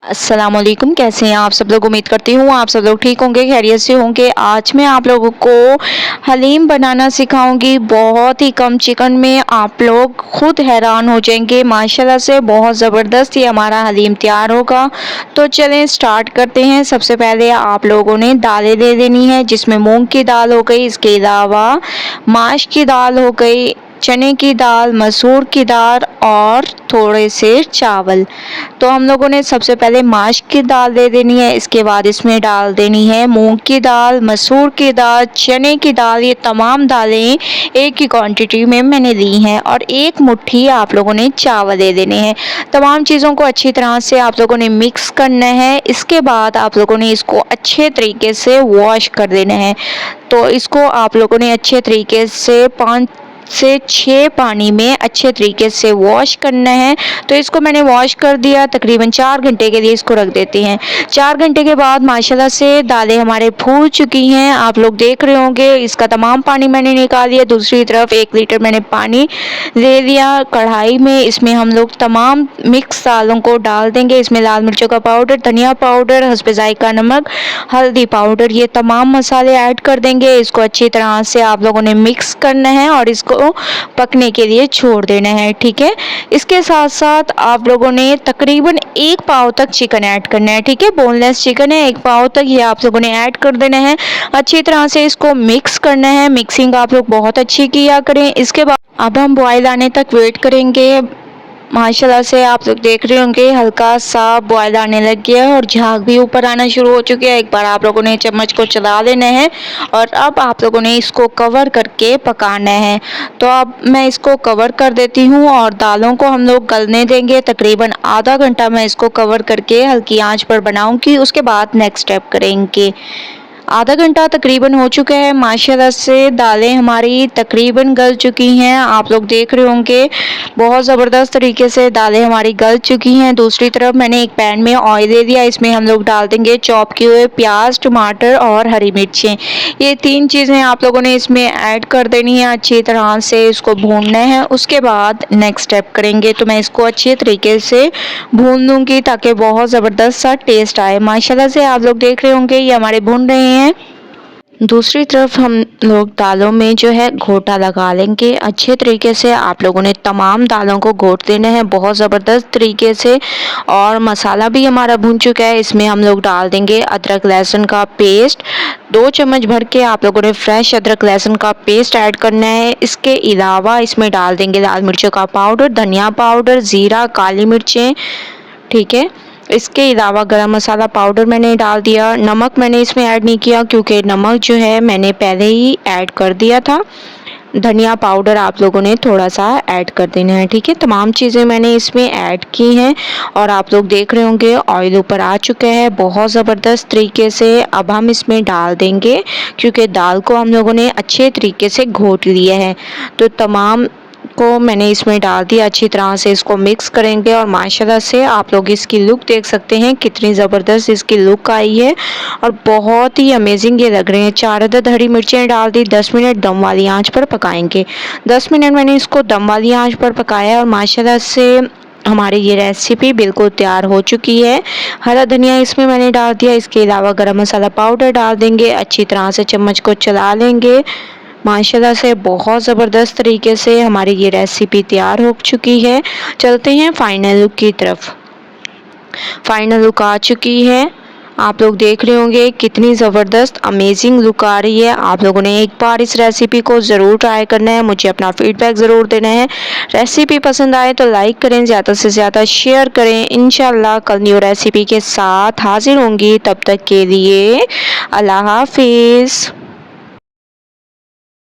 अस्सलाम वालेकुम। कैसे हैं आप सब लोग? उम्मीद करती हूँ आप सब लोग ठीक होंगे, खैरियत से होंगे। आज मैं आप लोगों को हलीम बनाना सिखाऊंगी। बहुत ही कम चिकन में आप लोग खुद हैरान हो जाएंगे। माशाल्लाह से बहुत ज़बरदस्त ये हमारा हलीम तैयार होगा। तो चलें स्टार्ट करते हैं। सबसे पहले आप लोगों ने दालें ले लेनी है, जिसमें मूंग की दाल हो गई, इसके अलावा माश की दाल हो गई, चने की दाल, मसूर की दाल और थोड़े से चावल। तो हम लोगों ने सबसे पहले माश की दाल दे देनी है, इसके बाद इसमें डाल देनी है मूंग की दाल, मसूर की दाल, चने की दाल। ये तमाम दालें एक ही क्वांटिटी में मैंने ली हैं और एक मुट्ठी आप लोगों ने चावल दे देने हैं। तमाम चीज़ों को अच्छी तरह से आप लोगों ने मिक्स करना है। इसके बाद आप लोगों ने इसको अच्छे तरीके से वॉश कर देना है। तो इसको आप लोगों ने अच्छे तरीके से 5 से 6 पानी में अच्छे तरीके से वॉश करना है। तो इसको मैंने वॉश कर दिया। तकरीबन 4 घंटे के लिए इसको रख देते हैं। 4 घंटे के बाद माशाल्लाह से दालें हमारे फूल चुकी हैं। आप लोग देख रहे होंगे इसका तमाम पानी मैंने निकाल लिया। दूसरी तरफ 1 लीटर मैंने पानी ले लिया कढ़ाई में। इसमें हम लोग तमाम मिक्स दालों को डाल देंगे। इसमें लाल मिर्चों का पाउडर, धनिया पाउडर, हस्बे जायका नमक, हल्दी पाउडर, ये तमाम मसाले ऐड कर देंगे। इसको अच्छी तरह से आप लोगों ने मिक्स करना है और इसको पकने के लिए छोड़ देना है। ठीक है, इसके साथ साथ आप लोगों ने तकरीबन 1 पाव तक चिकन ऐड करना है। ठीक है, बोनलेस चिकन है, 1 पाव तक ये आप लोगों ने ऐड कर देना है। अच्छी तरह से इसको मिक्स करना है। मिक्सिंग आप लोग बहुत अच्छी किया करें। इसके बाद अब हम बॉयल आने तक वेट करेंगे। माशाल्लाह से आप लोग देख रहे होंगे हल्का सा बॉयल आने लग गया है और झाग भी ऊपर आना शुरू हो चुके हैं। एक बार आप लोगों ने चम्मच को चला लेना है और अब आप लोगों ने इसको कवर करके पकाना है। तो अब मैं इसको कवर कर देती हूँ और दालों को हम लोग गलने देंगे। तकरीबन आधा घंटा मैं इसको कवर करके हल्की आंच पर बनाऊंगी। उसके बाद नेक्स्ट स्टेप करेंगे। आधा घंटा तकरीबन हो चुका है। माशाल्लाह से दालें हमारी तकरीबन गल चुकी हैं। आप लोग देख रहे होंगे बहुत ज़बरदस्त तरीके से दालें हमारी गल चुकी हैं। दूसरी तरफ मैंने एक पैन में ऑयल ले लिया। इसमें हम लोग डाल देंगे चॉप किए हुए प्याज, टमाटर और हरी मिर्चें। ये 3 चीज़ें आप लोगों ने इसमें ऐड कर देनी है। अच्छी तरह से इसको भूनना है। उसके बाद नेक्स्ट स्टेप करेंगे। तो मैं इसको अच्छे तरीके से भून लूँगी ताकि बहुत ज़बरदस्त सा टेस्ट आए। माशाल्लाह से आप लोग देख रहे होंगे ये हमारे भून रहे हैं। दूसरी तरफ हम लोग दालों में जो है घोटा लगा लेंगे। अच्छे तरीके से आप लोगों ने तमाम दालों को घोट देना है बहुत ज़बरदस्त तरीके से। और मसाला भी हमारा भुन चुका है। इसमें हम लोग डाल देंगे अदरक लहसुन का पेस्ट। 2 चम्मच भर के आप लोगों ने फ्रेश अदरक लहसुन का पेस्ट ऐड करना है। इसके अलावा इसमें डाल देंगे लाल मिर्चों का पाउडर, धनिया पाउडर, ज़ीरा, काली मिर्चें। ठीक है, इसके अलावा गरम मसाला पाउडर मैंने डाल दिया। नमक मैंने इसमें ऐड नहीं किया क्योंकि नमक जो है मैंने पहले ही ऐड कर दिया था। धनिया पाउडर आप लोगों ने थोड़ा सा ऐड कर देना है। ठीक है, तमाम चीज़ें मैंने इसमें ऐड की हैं और आप लोग देख रहे होंगे ऑयल ऊपर आ चुका है बहुत ज़बरदस्त तरीके से। अब हम इसमें डाल देंगे क्योंकि दाल को हम लोगों ने अच्छे तरीके से घोट लिया है। तो तमाम को मैंने इसमें डाल दिया। अच्छी तरह से इसको मिक्स करेंगे और माशाल्लाह से आप लोग इसकी लुक देख सकते हैं कितनी ज़बरदस्त इसकी लुक आई है और बहुत ही अमेजिंग ये लग रहे हैं। 4 अदद हरी मिर्चें डाल दी। 10 मिनट दम वाली आंच पर पकाएंगे। 10 मिनट मैंने इसको दम वाली आंच पर पकाया और माशाल्लाह से हमारी ये रेसिपी बिल्कुल तैयार हो चुकी है। हरा धनिया इसमें मैंने डाल दिया। इसके अलावा गरम मसाला पाउडर डाल देंगे। अच्छी तरह से चम्मच को चला लेंगे। माशाल्लाह से बहुत ज़बरदस्त तरीके से हमारी ये रेसिपी तैयार हो चुकी है। चलते हैं फाइनल लुक की तरफ। फाइनल लुक आ चुकी है। आप लोग देख रहे होंगे कितनी ज़बरदस्त अमेजिंग लुक आ रही है। आप लोगों ने एक बार इस रेसिपी को ज़रूर ट्राई करना है। मुझे अपना फीडबैक ज़रूर देना है। रेसिपी पसंद आए तो लाइक करें, ज़्यादा से ज़्यादा शेयर करें। इंशाल्लाह कल न्यू रेसिपी के साथ हाजिर होंगी। तब तक के लिए अल्लाह हाफिज़।